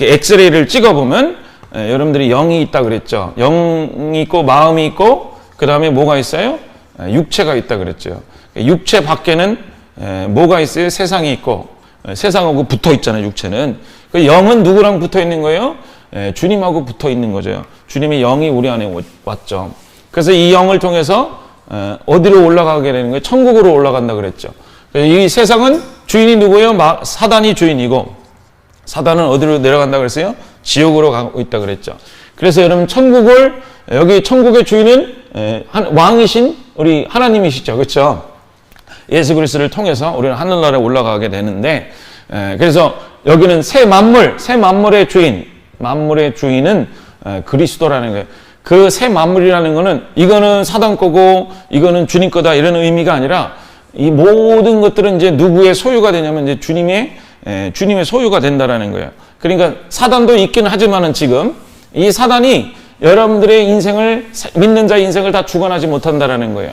엑스레이를 찍어보면 여러분들이 영이 있다 그랬죠. 영이 있고 마음이 있고 그 다음에 뭐가 있어요? 육체가 있다 그랬죠. 육체 밖에는 뭐가 있어요? 세상이 있고 세상하고 붙어 있잖아요. 육체는. 그 영은 누구랑 붙어 있는 거예요? 주님하고 붙어 있는 거죠. 주님의 영이 우리 안에 왔죠. 그래서 이 영을 통해서 어디로 올라가게 되는 거예요? 천국으로 올라간다 그랬죠. 이 세상은 주인이 누구예요? 사단이 주인이고 사단은 어디로 내려간다 그랬어요? 지옥으로 가고 있다 그랬죠. 그래서 여러분 여기 천국의 주인은 왕이신 우리 하나님이시죠. 그렇죠? 예수 그리스도를 통해서 우리는 하늘나라에 올라가게 되는데 그래서 여기는 새 만물의 주인, 만물의 주인은 그리스도라는 거예요. 그 새 만물이라는 거는 이거는 사단 거고 이거는 주님 거다 이런 의미가 아니라 이 모든 것들은 이제 누구의 소유가 되냐면 이제 주님의 소유가 된다라는 거예요. 그러니까 사단도 있긴 하지만은 지금 이 사단이 여러분들의 인생을 믿는 자의 인생을 다 주관하지 못한다라는 거예요.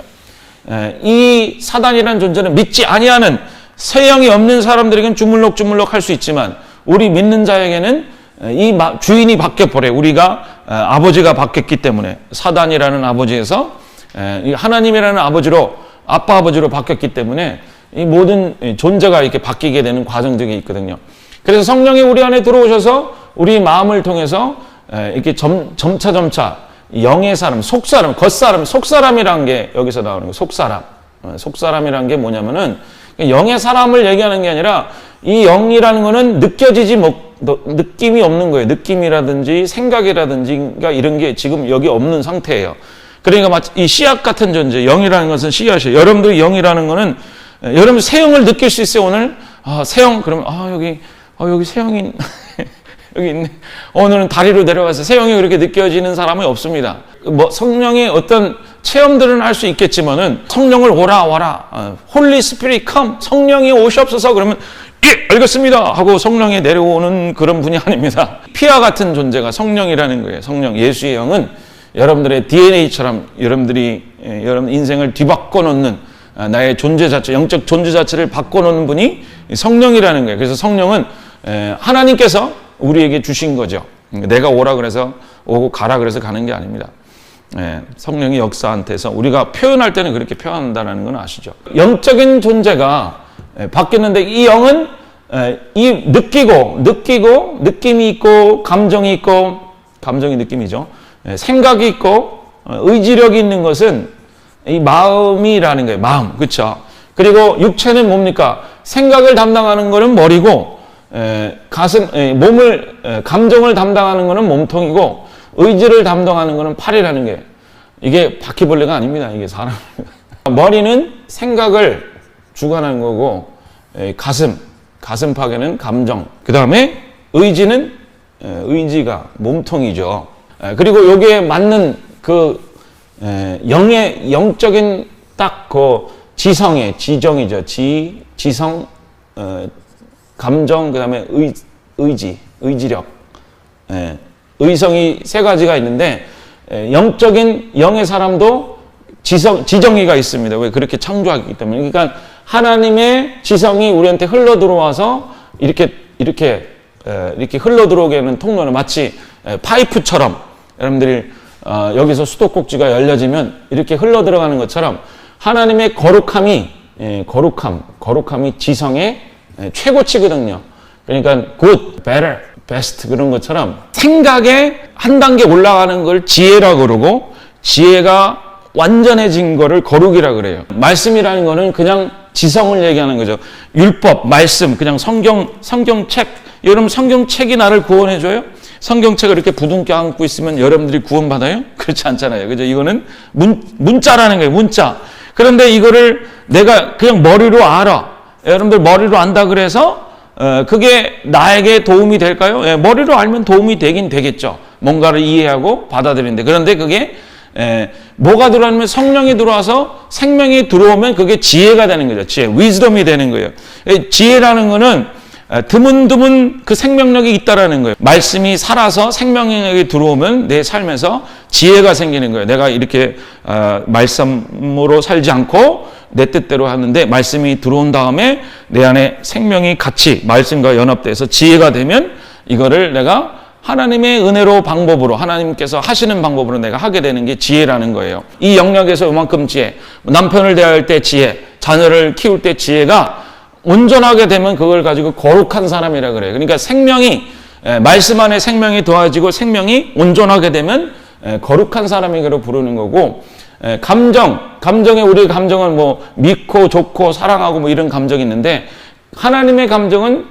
이 사단이라는 존재는 믿지 아니하는 새 영이 없는 사람들에게는 주물럭주물럭 할 수 있지만 우리 믿는 자에게는 이 주인이 바뀌어 버려요. 우리가 아버지가 바뀌었기 때문에 사단이라는 아버지에서 하나님이라는 아빠 아버지로 바뀌었기 때문에 이 모든 존재가 이렇게 바뀌게 되는 과정들이 있거든요. 그래서 성령이 우리 안에 들어오셔서 우리 마음을 통해서 이렇게 점차 영의 사람, 속사람, 겉사람, 속사람이라는 게 여기서 나오는 거예요. 속사람이라는 게 뭐냐면은 영의 사람을 얘기하는 게 아니라 이 영이라는 거는 느낌이 없는 거예요. 느낌이라든지 생각이라든지 이런 게 지금 여기 없는 상태예요. 그러니까 마치 이 씨앗 같은 존재, 영이라는 것은 씨앗이에요. 여러분들이 영이라는 거는 여러분 새 영을 느낄 수 있어요. 오늘 새 영 그러면 여기 새 영이 여기 있네. 오늘은 다리로 내려가서 새 영이 그렇게 느껴지는 사람은 없습니다. 성령의 어떤 체험들은 할 수 있겠지만은 성령을 와라 홀리 스피릿 컴 성령이 오시옵소서 그러면 예 알겠습니다 하고 성령이 내려오는 그런 분이 아닙니다. 피와 같은 존재가 성령이라는 거예요. 성령 예수의 영은 여러분들의 DNA처럼 여러분 인생을 뒤바꿔 놓는 나의 존재 자체, 영적 존재 자체를 바꿔놓는 분이 성령이라는 거예요. 그래서 성령은 하나님께서 우리에게 주신 거죠. 내가 오라 그래서 오고 가라 그래서 가는 게 아닙니다. 성령이 역사한테서 우리가 표현할 때는 그렇게 표현한다는 건 아시죠? 영적인 존재가 바뀌었는데 이 영은 느끼고 느낌이 있고 감정이 있고 감정이 느낌이죠. 생각이 있고 의지력이 있는 것은 이 마음이라는 거예요. 마음. 그렇죠? 그리고 육체는 뭡니까? 생각을 담당하는 거는 머리고 감정을 담당하는 거는 몸통이고 의지를 담당하는 거는 팔이라는 게 이게 바퀴벌레가 아닙니다. 이게 사람. 머리는 생각을 주관하는 거고 가슴팍에는 감정. 그 다음에 의지는 의지가 몸통이죠. 그리고 여기에 맞는 영적인 딱 지정이죠. 지성, 감정, 그 다음에 의지력. 의성이 세 가지가 있는데, 영적인 영의 사람도 지정의가 있습니다. 왜? 그렇게 창조하기 때문에. 그러니까 하나님의 지성이 우리한테 흘러 들어와서 이렇게 흘러 들어오게 하는 통로는 마치 파이프처럼 여러분들이 여기서 수도꼭지가 열려지면 이렇게 흘러 들어가는 것처럼 하나님의 거룩함이 지성의 최고치거든요. 그러니까 good, better, best 그런 것처럼 생각에 한 단계 올라가는 걸 지혜라고 그러고 지혜가 완전해진 거를 거룩이라 그래요. 말씀이라는 거는 그냥 지성을 얘기하는 거죠. 율법, 말씀, 그냥 성경책. 여러분 성경책이 나를 구원해줘요? 성경책을 이렇게 부둥켜 안고 있으면 여러분들이 구원받아요? 그렇지 않잖아요. 그죠? 이거는 문자라는 거예요. 문자. 그런데 이거를 내가 그냥 머리로 알아. 여러분들 머리로 안다 그래서 그게 나에게 도움이 될까요? 머리로 알면 도움이 되긴 되겠죠. 뭔가를 이해하고 받아들이는데. 그런데 그게 뭐가 들어오면 성령이 들어와서 생명이 들어오면 그게 지혜가 되는 거죠. 지혜, 위즈덤이 되는 거예요. 지혜라는 거는 드문드문 그 생명력이 있다라는 거예요. 말씀이 살아서 생명력이 들어오면 내 삶에서 지혜가 생기는 거예요. 내가 이렇게 말씀으로 살지 않고 내 뜻대로 하는데 말씀이 들어온 다음에 내 안에 생명이 같이 말씀과 연합돼서 지혜가 되면 이거를 내가 하나님의 은혜로 방법으로 하나님께서 하시는 방법으로 내가 하게 되는 게 지혜라는 거예요. 이 영역에서 이만큼 지혜, 남편을 대할 때 지혜, 자녀를 키울 때 지혜가 온전하게 되면 그걸 가지고 거룩한 사람이라 그래요. 그러니까 생명이 말씀 안에 생명이 더해지고 생명이 온전하게 되면 거룩한 사람이라고 부르는 거고, 감정에 우리의 감정은 뭐 믿고 좋고 사랑하고 뭐 이런 감정이 있는데, 하나님의 감정은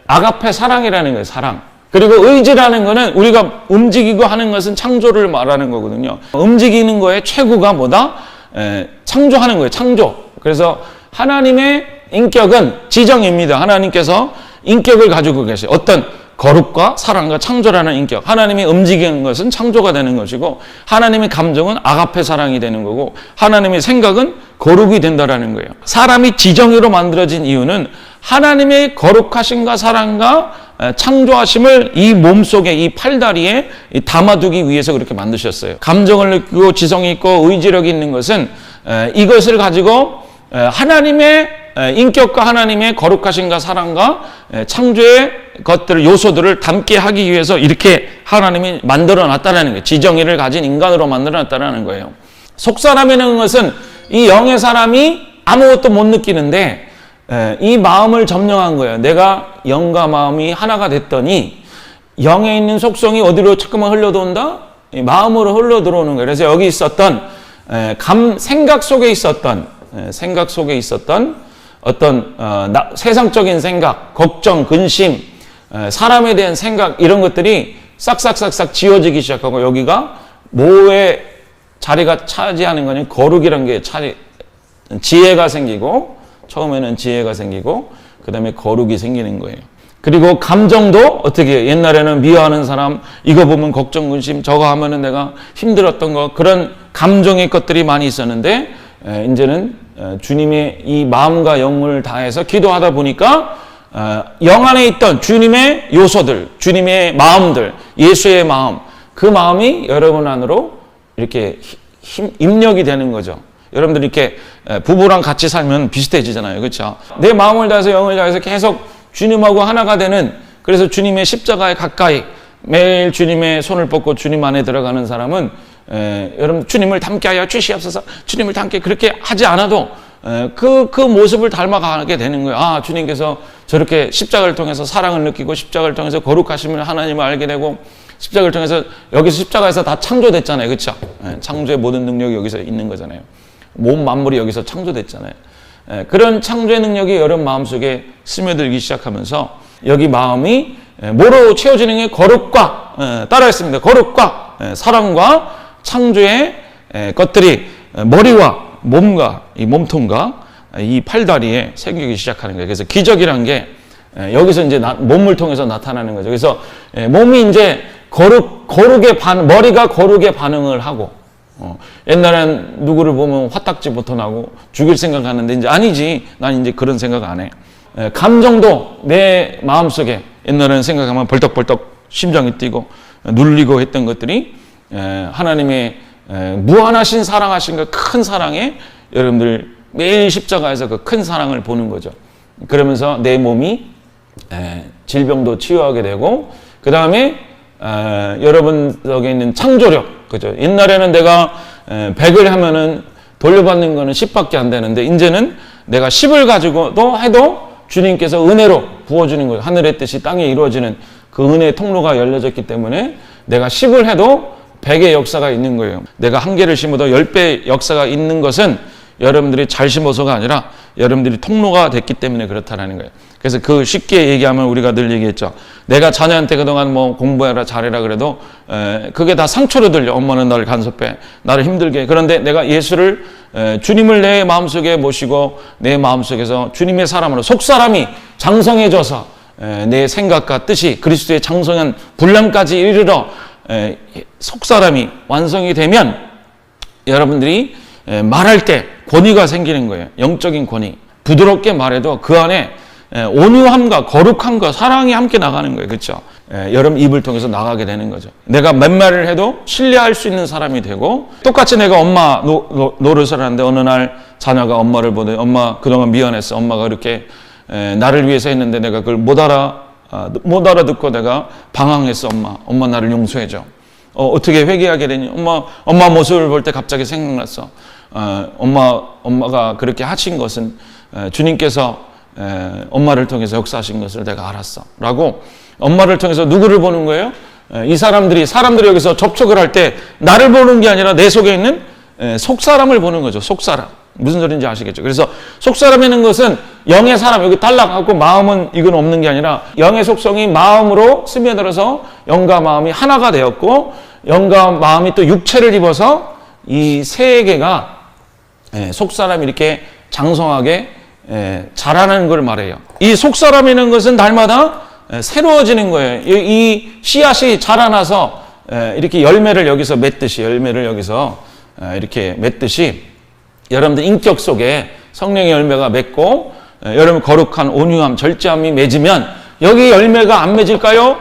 아가페 사랑이라는 거예요. 사랑. 그리고 의지라는 거는 우리가 움직이고 하는 것은 창조를 말하는 거거든요. 움직이는 거의 최고가 뭐다? 창조하는 거예요. 창조. 그래서 하나님의 인격은 지정입니다. 하나님께서 인격을 가지고 계세요. 어떤 거룩과 사랑과 창조라는 인격. 하나님이 움직이는 것은 창조가 되는 것이고, 하나님의 감정은 아가페 사랑이 되는 거고, 하나님의 생각은 거룩이 된다라는 거예요. 사람이 지정으로 만들어진 이유는 하나님의 거룩하심과 사랑과 창조하심을 이 몸속에, 이 팔다리에 담아두기 위해서 그렇게 만드셨어요. 감정을 느끼고 지성이 있고 의지력이 있는 것은 이것을 가지고 하나님의 인격과 하나님의 거룩하심과 사랑과 창조의 것들을, 요소들을 담게 하기 위해서 이렇게 하나님이 만들어 놨다는 거예요. 지정의를 가진 인간으로 만들어 놨다는 거예요. 속사람이라는 것은 이 영의 사람이 아무것도 못 느끼는데 이 마음을 점령한 거예요. 내가 영과 마음이 하나가 됐더니 영에 있는 속성이 어디로 자꾸만 흘러들어온다? 마음으로 흘러들어오는 거예요. 그래서 여기 있었던 생각 속에 있었던 어떤 세상적인 생각, 걱정, 근심, 사람에 대한 생각, 이런 것들이 싹싹싹싹 지워지기 시작하고, 여기가 뭐의 자리가 차지하는 거니 거룩이라는 게 지혜가 생기고, 처음에는 지혜가 생기고 그 다음에 거룩이 생기는 거예요. 그리고 감정도 어떻게 해요? 옛날에는 미워하는 사람, 이거 보면 걱정, 근심, 저거 하면은 내가 힘들었던 거, 그런 감정의 것들이 많이 있었는데, 이제는 주님의 이 마음과 영을 다해서 기도하다 보니까 영 안에 있던 주님의 요소들, 주님의 마음들, 예수의 마음, 그 마음이 여러분 안으로 이렇게 입력이 되는 거죠. 여러분들 이렇게 부부랑 같이 살면 비슷해지잖아요. 그렇죠? 내 마음을 다해서 영을 다해서 계속 주님하고 하나가 되는, 그래서 주님의 십자가에 가까이 매일 주님의 손을 뻗고 주님 안에 들어가는 사람은 여러분 주님을 닮게 하여 주시옵소서, 주님을 닮게, 그렇게 하지 않아도 그 모습을 닮아가게 되는 거예요. 아, 주님께서 저렇게 십자가를 통해서 사랑을 느끼고, 십자가를 통해서 거룩하심을 하나님을 알게 되고, 십자가를 통해서, 여기서 십자가에서 다 창조됐잖아요. 그렇죠? 창조의 모든 능력이 여기서 있는 거잖아요. 몸 만물이 여기서 창조됐잖아요. 그런 창조의 능력이 여러분 마음속에 스며들기 시작하면서 여기 마음이 뭐로 채워지는 게 거룩과, 따라했습니다. 거룩과 사랑과 창조의 것들이 머리와 몸과 이 몸통과 이 팔다리에 생기기 시작하는 거예요. 그래서 기적이란 게 여기서 이제 몸을 통해서 나타나는 거죠. 그래서 몸이 이제 머리가 거룩에 반응을 하고, 옛날엔 누구를 보면 화딱지부터 나고 죽일 생각하는데 이제 아니지, 난 이제 그런 생각 안 해. 감정도 내 마음속에 옛날에는 생각하면 벌떡벌떡 심장이 뛰고 눌리고 했던 것들이 하나님의 무한하신 사랑하신 그 큰 사랑에 여러분들 매일 십자가에서 그 큰 사랑을 보는 거죠. 그러면서 내 몸이 질병도 치유하게 되고, 그 다음에 여러분 속에 있는 창조력, 그죠? 옛날에는 내가 100을 하면은 돌려받는 거는 10밖에 안 되는데, 이제는 내가 10을 가지고도 해도 주님께서 은혜로 부어주는 거예요. 하늘의 뜻이 땅에 이루어지는 그 은혜의 통로가 열려졌기 때문에 내가 10을 해도 100의 역사가 있는 거예요. 내가 1개를 심어도 10배의 역사가 있는 것은 여러분들이 잘 심어서가 아니라 여러분들이 통로가 됐기 때문에 그렇다라는 거예요. 그래서 그 쉽게 얘기하면 우리가 늘 얘기했죠. 내가 자녀한테 그동안 뭐 공부해라 잘해라 그래도 그게 다 상처로 들려. 엄마는 나를 간섭해, 나를 힘들게 해. 그런데 내가 예수를, 주님을 내 마음속에 모시고 내 마음속에서 주님의 사람으로 속사람이 장성해져서 내 생각과 뜻이 그리스도의 장성한 분량까지 이르러 속사람이 완성이 되면 여러분들이 말할 때 권위가 생기는 거예요. 영적인 권위. 부드럽게 말해도 그 안에 온유함과 거룩함과 사랑이 함께 나가는 거예요. 그렇죠? 여러분 입을 통해서 나가게 되는 거죠. 내가 몇 말을 해도 신뢰할 수 있는 사람이 되고, 똑같이 내가 엄마 노릇을 하는데 어느 날 자녀가 엄마를 보더니, 엄마 그동안 미안했어, 엄마가 그렇게 나를 위해서 했는데 내가 그걸 못 알아 못 알아듣고 내가 방황했어. 엄마 나를 용서해줘. 어떻게 회개하게 되니? 엄마 모습을 볼 때 갑자기 생각났어. 엄마가 그렇게 하신 것은 주님께서 엄마를 통해서 역사하신 것을 내가 알았어. 라고 엄마를 통해서 누구를 보는 거예요? 이 사람들이 여기서 접촉을 할 때 나를 보는 게 아니라 내 속에 있는 속사람을 보는 거죠. 속사람. 무슨 소리인지 아시겠죠? 그래서 속사람이라는 것은 영의 사람, 여기 탈락하고 마음은 이건 없는 게 아니라 영의 속성이 마음으로 스며들어서 영과 마음이 하나가 되었고 영과 마음이 또 육체를 입어서 이 세 개가 속사람이 이렇게 장성하게 자라는 걸 말해요. 이 속사람이라는 것은 날마다 새로워지는 거예요. 이 씨앗이 자라나서 이렇게 열매를 여기서 맺듯이 이렇게 맺듯이 여러분들 인격 속에 성령의 열매가 맺고 여러분 거룩한 온유함, 절제함이 맺으면 여기 열매가 안 맺을까요?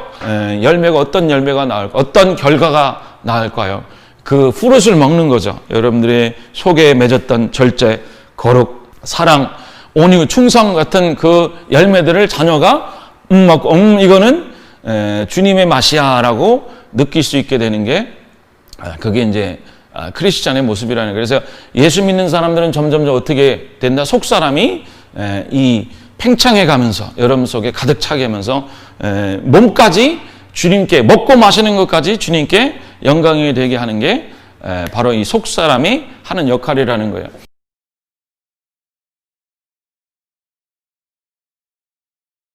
열매가 어떤 열매가 나올까? 어떤 결과가 나올까요? 그 fruit을 먹는 거죠. 여러분들의 속에 맺었던 절제, 거룩, 사랑, 온유, 충성 같은 그 열매들을 자녀가 먹고 이거는 주님의 맛이야라고 느낄 수 있게 되는 게 그게 이제 크리스찬의 모습이라는 거예요. 그래서 예수 믿는 사람들은 점점 어떻게 된다? 속사람이 이 팽창해 가면서 여러분 속에 가득 차게 하면서 몸까지 주님께 먹고 마시는 것까지 주님께 영광이 되게 하는 게 바로 이 속사람이 하는 역할이라는 거예요.